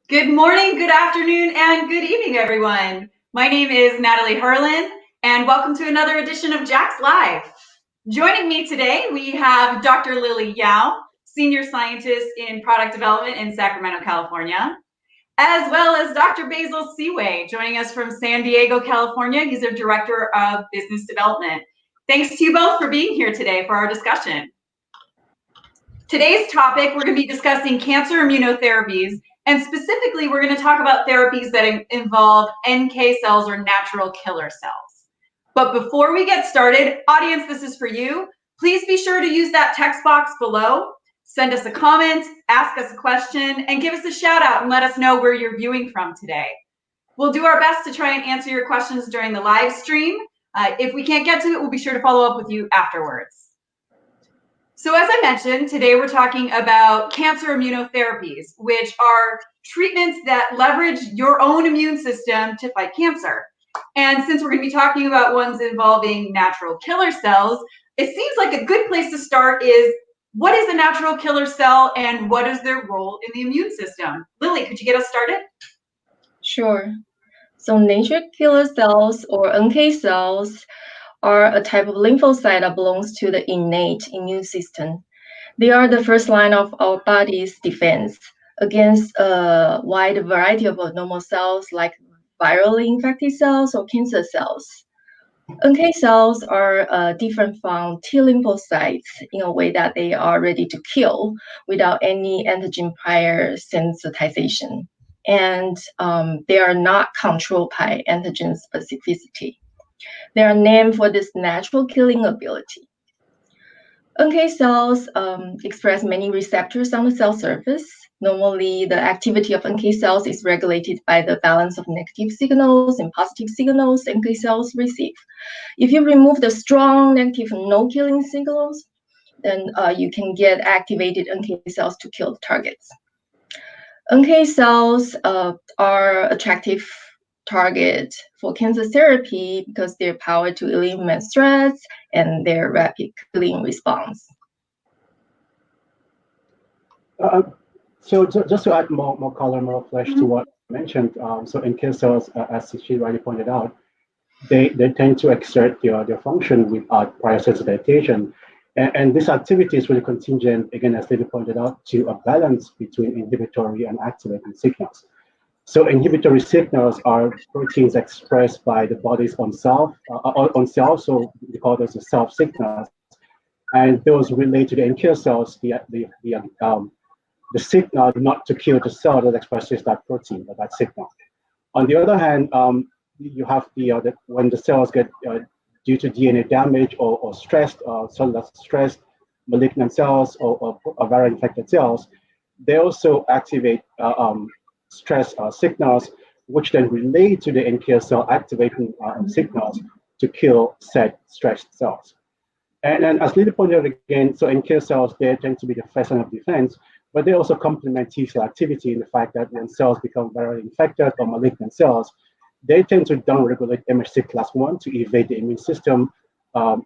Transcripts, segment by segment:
Good morning, good afternoon, and good evening, everyone. My name is Natalie Herlin, and welcome to another edition of Jack's Live. Joining me today, we have Dr. Lily Yao, Senior Scientist in Product Development in Sacramento, California, as well as Dr. Basile Siewe, joining us from San Diego, California. He's our Director of Business Development. Thanks to you both for being here today for our discussion. Today's topic, we're going to be discussing cancer immunotherapies, and specifically, we're going to talk about therapies that involve NK cells or natural killer cells. But before we get started, audience, this is for you. Please be sure to use that text box below. Send us a comment, ask us a question, and give us a shout out and let us know where you're viewing from today. We'll do our best to try and answer your questions during the live stream. If we can't get to it, we'll be sure to follow up with you afterwards. So as I mentioned, today we're talking about cancer immunotherapies, which are treatments that leverage your own immune system to fight cancer. And since we're going to be talking about ones involving natural killer cells, it seems like a good place to start is, what is a natural killer cell and what is their role in the immune system? Lily, could you get us started? Sure. So natural killer cells or NK cells are a type of lymphocyte that belongs to the innate immune system. They are the first line of our body's defense against a wide variety of normal cells like virally infected cells or cancer cells. NK cells are different from T lymphocytes in a way that they are ready to kill without any antigen prior sensitization. And they are not controlled by antigen specificity. They are named for this natural killing ability. NK cells express many receptors on the cell surface. Normally, the activity of NK cells is regulated by the balance of negative signals and positive signals NK cells receive. If you remove the strong negative no-killing signals, then you can get activated NK cells to kill the targets. NK cells are attractive target for cancer therapy because their power to eliminate stress and their rapid killing response. So just to add more color, more flesh to what you mentioned, so NK cells, as she rightly pointed out, they tend to exert their function without prior sensitization. And this activity is really contingent, again, as David pointed out, to a balance between inhibitory and activating signals. So inhibitory signals are proteins expressed by the body's own self, so we call those the self signals. And those relate to the NK cells, the signal not to kill the cell that expresses that protein or that signal. On the other hand, you have when the cells get due to DNA damage or stressed, cellular stress, malignant cells or viral infected cells, they also activate stress signals, which then relate to the NK cell activating signals to kill said stressed cells. And then, as Lily pointed out again, so NK cells, they tend to be the first line of defense, but they also complement T cell activity in the fact that when cells become virally infected or malignant cells, they tend to downregulate MHC class 1 to evade the immune system,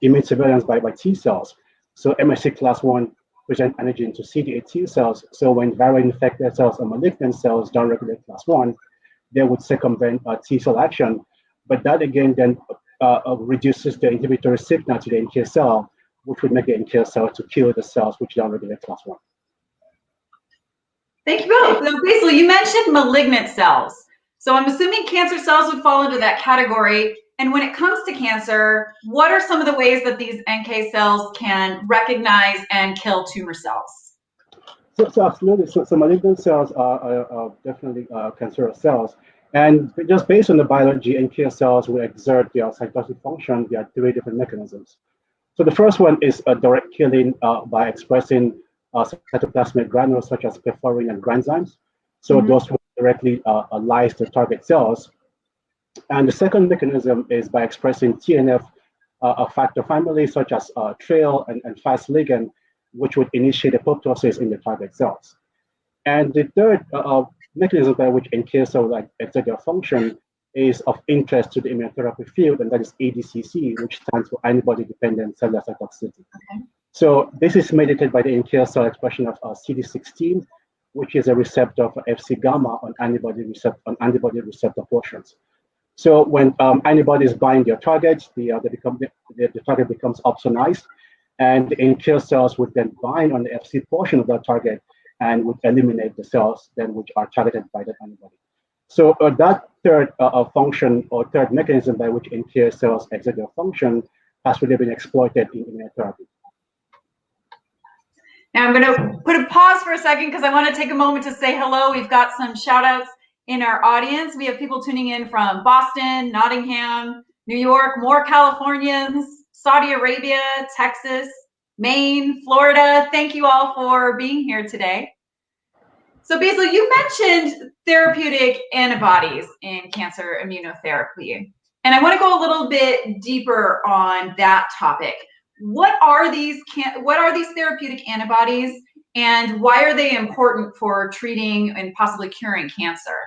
immune surveillance by T cells. So MHC class 1 present antigen to CD8 T cells. So when virally infected cells or malignant cells downregulate class 1, they would circumvent T cell action. But that again then reduces the inhibitory signal to the NK cell, which would make the NK cell to kill the cells which downregulate class 1. Thank you both. So Basile, you mentioned malignant cells. So I'm assuming cancer cells would fall into that category. And when it comes to cancer, what are some of the ways that these NK cells can recognize and kill tumor cells? So absolutely. So malignant cells are definitely cancerous cells. And just based on the biology, NK cells will exert their cytotoxic function via 3 different mechanisms. So the first one is a direct killing by expressing cytoplasmic granules such as perforin and granzymes. So those will directly lyse the target cells. And the second mechanism is by expressing TNF factor families such as trail and fast ligand, which would initiate apoptosis in the target cells. And the third mechanism by which NK cells exert their function is of interest to the immunotherapy field, and that is ADCC, which stands for antibody-dependent cellular cytotoxicity. Okay. So this is mediated by the NK cell expression of CD16, which is a receptor for Fc gamma on antibody receptor portions. So when antibodies bind their targets, the target becomes opsonized, and the NK cells would then bind on the Fc portion of that target and would eliminate the cells then which are targeted by that antibody. So that third function or third mechanism by which NK cells exert their function has really been exploited in immunotherapy. Now I'm going to put a pause for a second because I want to take a moment to say hello. We've got some shout outs in our audience. We have people tuning in from Boston, Nottingham, New York, more Californians, Saudi Arabia, Texas, Maine, Florida. Thank you all for being here today. So Basile, you mentioned therapeutic antibodies in cancer immunotherapy, and I want to go a little bit deeper on that topic. What are these therapeutic antibodies, and why are they important for treating and possibly curing cancer?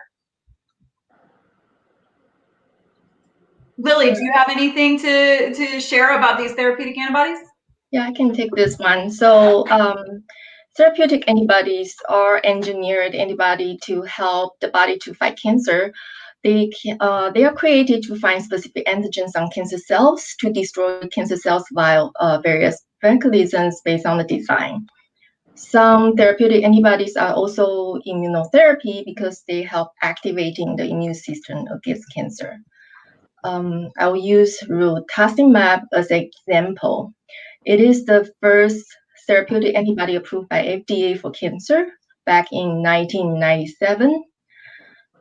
Lily, do you have anything to share about these therapeutic antibodies? Yeah, I can take this one. So therapeutic antibodies are engineered antibody to help the body to fight cancer. They are created to find specific antigens on cancer cells to destroy cancer cells via various mechanisms based on the design. Some therapeutic antibodies are also immunotherapy because they help activating the immune system against cancer. I'll use rituximab as an example. It is the first therapeutic antibody approved by FDA for cancer back in 1997.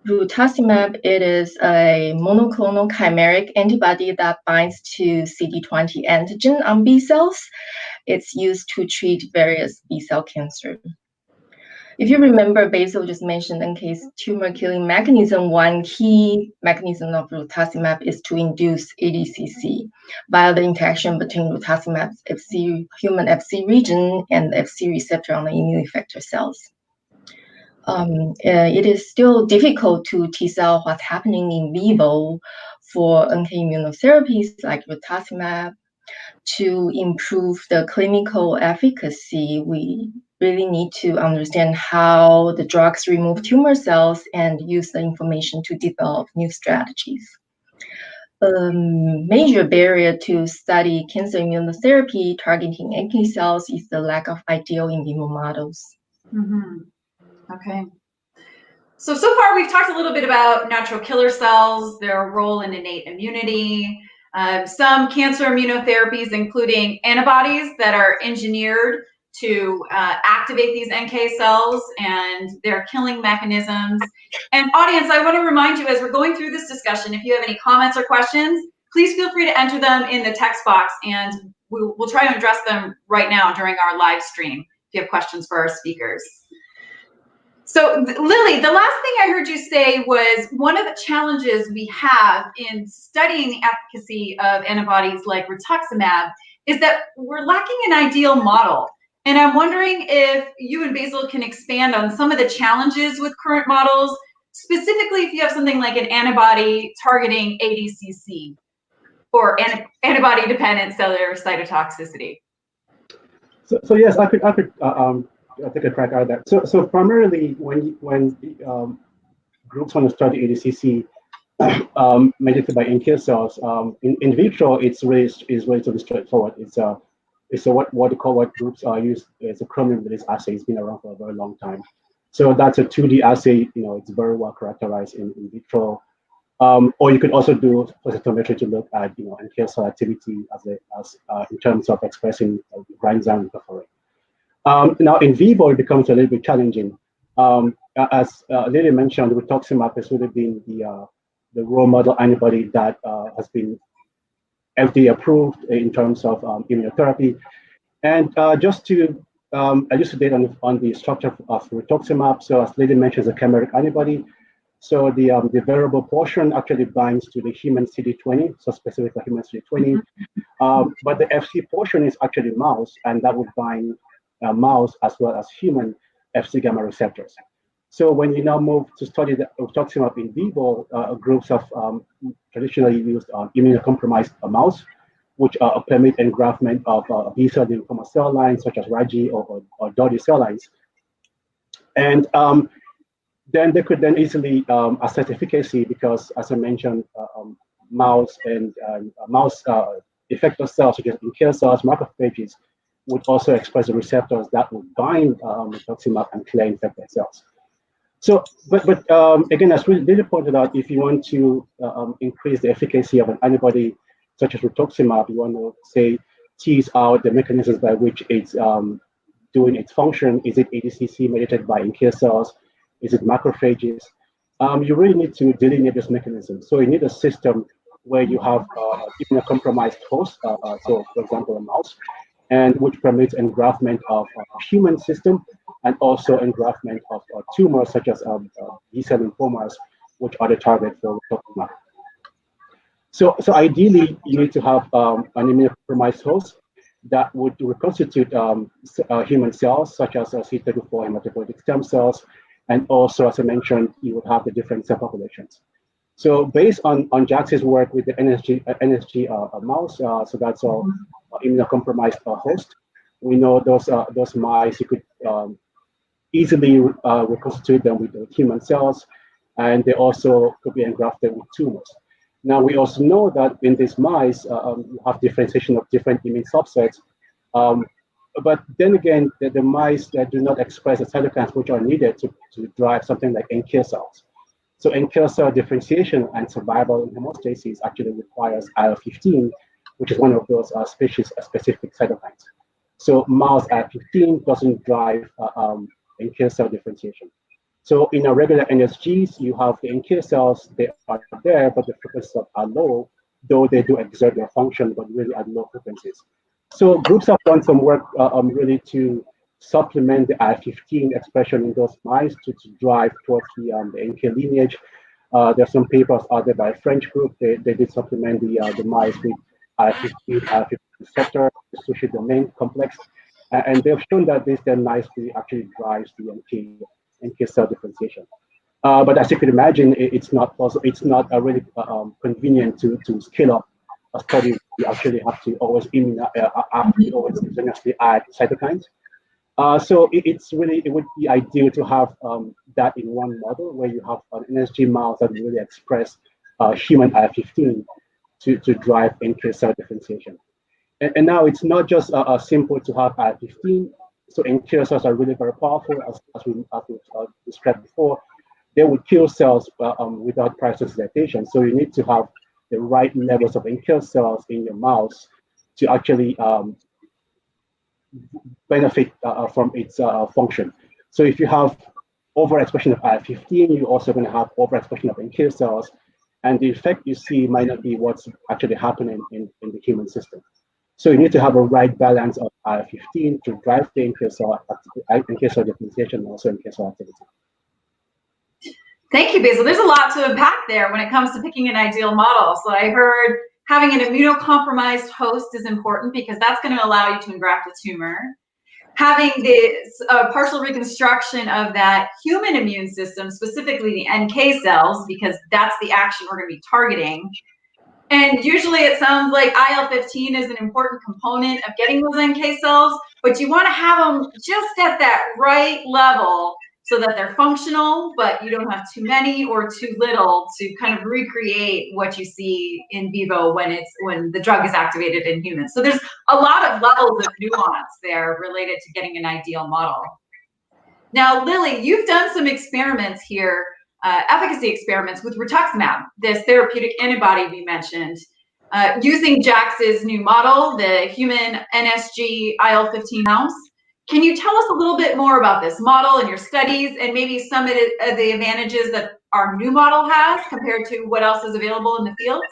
Rituximab, it is a monoclonal chimeric antibody that binds to CD20 antigen on B cells. It's used to treat various B cell cancer. If you remember, Basile just mentioned in case tumor killing mechanism, one key mechanism of rituximab is to induce ADCC via the interaction between rituximab's human Fc region and the Fc receptor on the immune effector cells. It is still difficult to tease out what's happening in vivo for NK immunotherapies like rituximab. To improve the clinical efficacy, we really need to understand how the drugs remove tumor cells and use the information to develop new strategies. A major barrier to study cancer immunotherapy targeting NK cells is the lack of ideal in vivo models. Mm-hmm. Okay. So far we've talked a little bit about natural killer cells, their role in innate immunity, some cancer immunotherapies, including antibodies that are engineered to activate these NK cells and their killing mechanisms. And audience, I want to remind you as we're going through this discussion, if you have any comments or questions, please feel free to enter them in the text box and we'll try to address them right now during our live stream if you have questions for our speakers. So Lily, the last thing I heard you say was one of the challenges we have in studying the efficacy of antibodies like rituximab is that we're lacking an ideal model. And I'm wondering if you and Basile can expand on some of the challenges with current models, specifically if you have something like an antibody targeting ADCC or antibody-dependent cellular cytotoxicity. So yes, I could I'll take a crack at that. So primarily, when groups want to study ADCC mediated by NK cells, in vitro, it's relatively straightforward. It's what groups are used as a chromium-based assay. It's been around for a very long time. So that's a 2D assay. It's very well characterized in vitro. Or you could also do flow cytometry to look at NK cell activity as in terms of expressing granzyme interferon. Now, in vivo, it becomes a little bit challenging. As Lily mentioned, rituximab has really been the role model antibody that has been FDA approved in terms of immunotherapy. And just to elucidate on the structure of rituximab, so as Lily mentioned, it's a chimeric antibody. So the variable portion actually binds to the human CD20, so specific for human CD20. But the Fc portion is actually mouse, and that would bind mouse as well as human Fc gamma receptors. So when you now move to study the rituximab in vivo, groups of traditionally used immunocompromised mouse, which permit engraftment of B cell lymphoma cell lines such as Raji or Doddy cell lines. And then they could then easily assess efficacy because, as I mentioned, mouse and mouse effector cells, such as NK cells, macrophages, would also express the receptors that would bind rituximab and clear infected cells. So, but again, as Lily pointed out, if you want to increase the efficacy of an antibody such as rituximab, you want to say tease out the mechanisms by which it's doing its function. Is it ADCC mediated by NK cells? Is it macrophages? You really need to delineate this mechanism. So you need a system where you have even a compromised host, so for example, a mouse, and which permits engraftment of a human system and also engraftment of tumors such as B-cell lymphomas, which are the target for rituximab. So ideally, you need to have an immunocompromised host that would reconstitute human cells, such as CD34 hematopoietic stem cells, and also, as I mentioned, you would have the different cell populations. So based on Jax's work with the NSG mouse, so that's an immunocompromised host, we know those mice, you could easily reconstitute them with human cells, and they also could be engrafted with tumors. Now, we also know that in these mice, you have differentiation of different immune subsets. But then again, the mice that do not express the cytokines which are needed to drive something like NK cells. So NK cell differentiation and survival in hemostasis actually requires IL-15, which is one of those species-specific cytokines. So mouse IL-15 doesn't drive NK cell differentiation. So in a regular NSGs, you have the NK cells, they are there, but the frequencies are low, though they do exert their function, but really at low frequencies. So groups have done some work really to supplement the IL-15 expression in those mice to drive towards the NK lineage. There's some papers out there by a French group. They did supplement the mice with IL-15 receptor, the sushi domain complex, and they've shown that this then nicely actually drives the NK cell differentiation. But as you can imagine, it's not possible. It's not really convenient to scale up a study. You actually have to always always continuously add cytokines. So it would be ideal to have that in one model where you have an NSG mouse that really express human IL-15 to drive NK cell differentiation. And now it's not just simple to have IL-15. So NK cells are really very powerful, as we described before. They would kill cells without prior sensitization. So you need to have the right levels of NK cells in your mouse to actually benefit from its function. So if you have overexpression of IL-15, you're also going to have overexpression of NK cells, and the effect you see might not be what's actually happening in the human system. So you need to have a right balance of IL-15 to drive the NK cell differentiation and also NK cell activity. Thank you, Basile. There's a lot to unpack there when it comes to picking an ideal model. So I heard having an immunocompromised host is important because that's going to allow you to engraft a tumor. Having this partial reconstruction of that human immune system, specifically the NK cells, because that's the action we're going to be targeting. And usually it sounds like IL-15 is an important component of getting those NK cells, but you want to have them just at that right level so that they're functional, but you don't have too many or too little to kind of recreate what you see in vivo when the drug is activated in humans. So there's a lot of levels of nuance there related to getting an ideal model. Now, Lily, you've done some experiments here, efficacy experiments with rituximab, this therapeutic antibody we mentioned, using Jax's new model, the human NSG IL-15 mouse. Can you tell us a little bit more about this model and your studies and maybe some of the advantages that our new model has compared to what else is available in the field?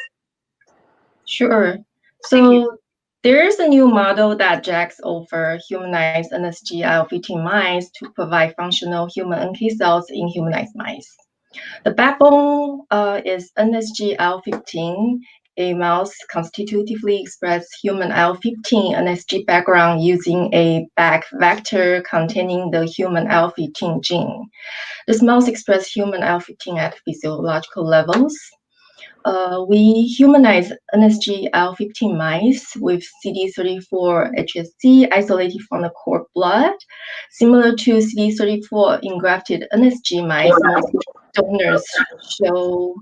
Sure. So there's a new model that Jax offers humanized NSG IL-15 mice to provide functional human NK cells in humanized mice. The backbone is NSG IL-15. A mouse constitutively expresses human IL-15 NSG background using a back vector containing the human IL-15 gene. This mouse expresses human IL-15 at physiological levels. we humanized NSG IL-15 mice with CD34 HSC isolated from the cord blood. Similar to CD34 engrafted NSG mice, most donors show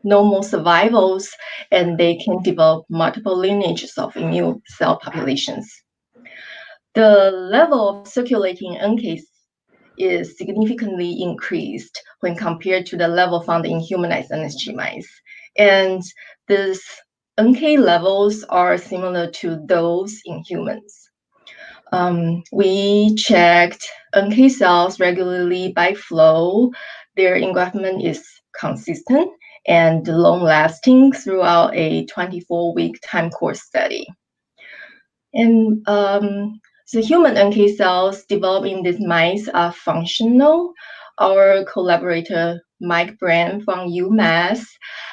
normal survivals, and they can develop multiple lineages of immune cell populations. The level of circulating NK is significantly increased when compared to the level found in humanized NSG mice. And these NK levels are similar to those in humans. We checked NK cells regularly by flow. Their engraftment is consistent and long-lasting throughout a 24-week time course study. And the human NK cells developed in these mice are functional. Our collaborator, Mike Brand from UMass,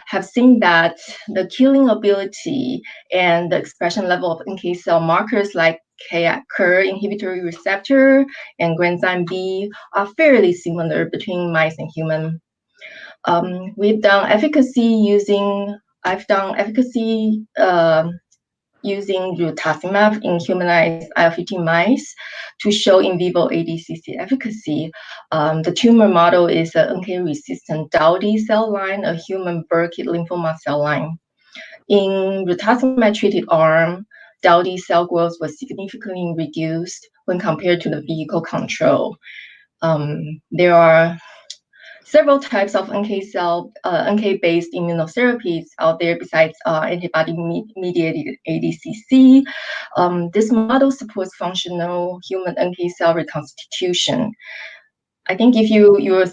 have seen that the killing ability and the expression level of NK cell markers like KR inhibitory receptor and granzyme B are fairly similar between mice and human. I've done efficacy using rituximab in humanized IL-15 mice to show in vivo ADCC efficacy. The tumor model is an NK-resistant Dowdy cell line, a human Burkitt lymphoma cell line. In rituximab-treated arm, Dowdy cell growth was significantly reduced when compared to the vehicle control. There are several types of NK-based immunotherapies out there besides antibody-mediated ADCC. This model supports functional human NK cell reconstitution. I think if your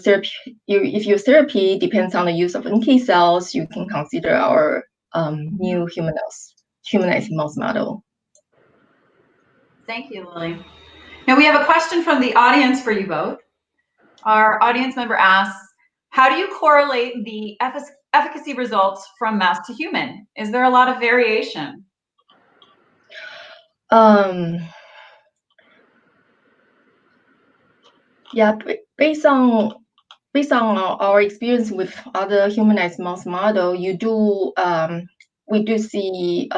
therapy depends on the use of NK cells, you can consider our new humanized mouse model. Thank you, Lily. Now we have a question from the audience for you both. Our audience member asks, how do you correlate the efficacy results from mouse to human? Is there a lot of variation? Yeah, based on our experience with other humanized mouse model, we do see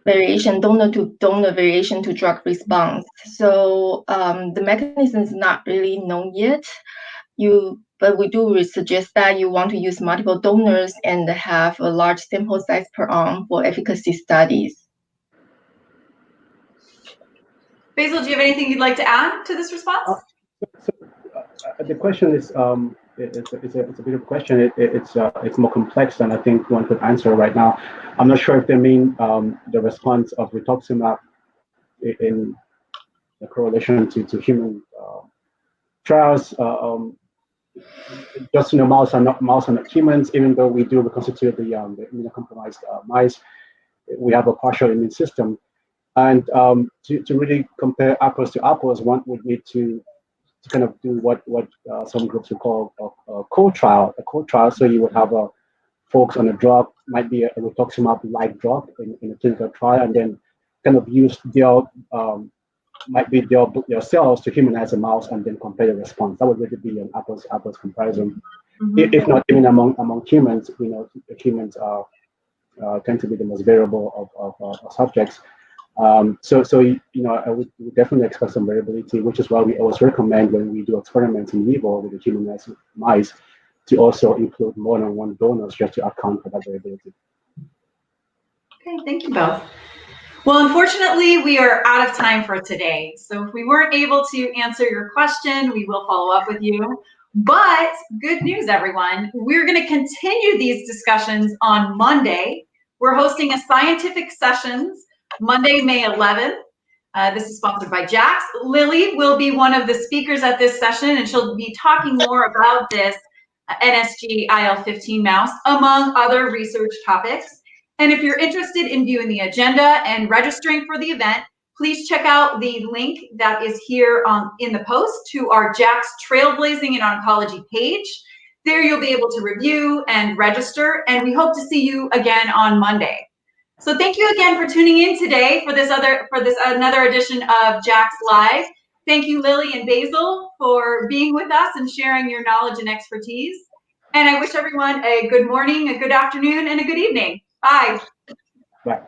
variation, donor to donor variation to drug response. So the mechanism is not really known yet. But we do suggest that you want to use multiple donors and have a large sample size per arm for efficacy studies. Basil, do you have anything you'd like to add to this response? The question is, it's a bit of a question. It's more complex than I think one could answer right now. I'm not sure if they mean the response of rituximab in the correlation to human trials. Just mouse are not humans. Even though we do reconstitute the immunocompromised mice, we have a partial immune system. And to really compare apples to apples, one would need to kind of do what some groups would call a co-trial. So you would have folks on a drug, might be a rituximab-like drug in a clinical trial, and then kind of use their cells to humanize a mouse and then compare the response. That would really be an apples-to-apples comparison. Mm-hmm. If not even among humans, we know humans tend to be the most variable of subjects. So I would definitely expect some variability, which is why we always recommend when we do experiments in vivo with the humanized mice to also include more than one donor just to account for that variability. Okay, thank you both. Well, unfortunately, we are out of time for today. So if we weren't able to answer your question, we will follow up with you. But good news, everyone. We're going to continue these discussions on Monday. We're hosting a scientific sessions Monday, May 11th. This is sponsored by Jax. Lily will be one of the speakers at this session, and she'll be talking more about this NSG IL-15 mouse, among other research topics. And if you're interested in viewing the agenda and registering for the event, please check out the link that is here in the post to our Jax Trailblazing in Oncology page. There you'll be able to review and register, and we hope to see you again on Monday. So thank you again for tuning in today for this another edition of Jax Live. Thank you, Lily and Basil, for being with us and sharing your knowledge and expertise. And I wish everyone a good morning, a good afternoon, and a good evening. Bye. Bye.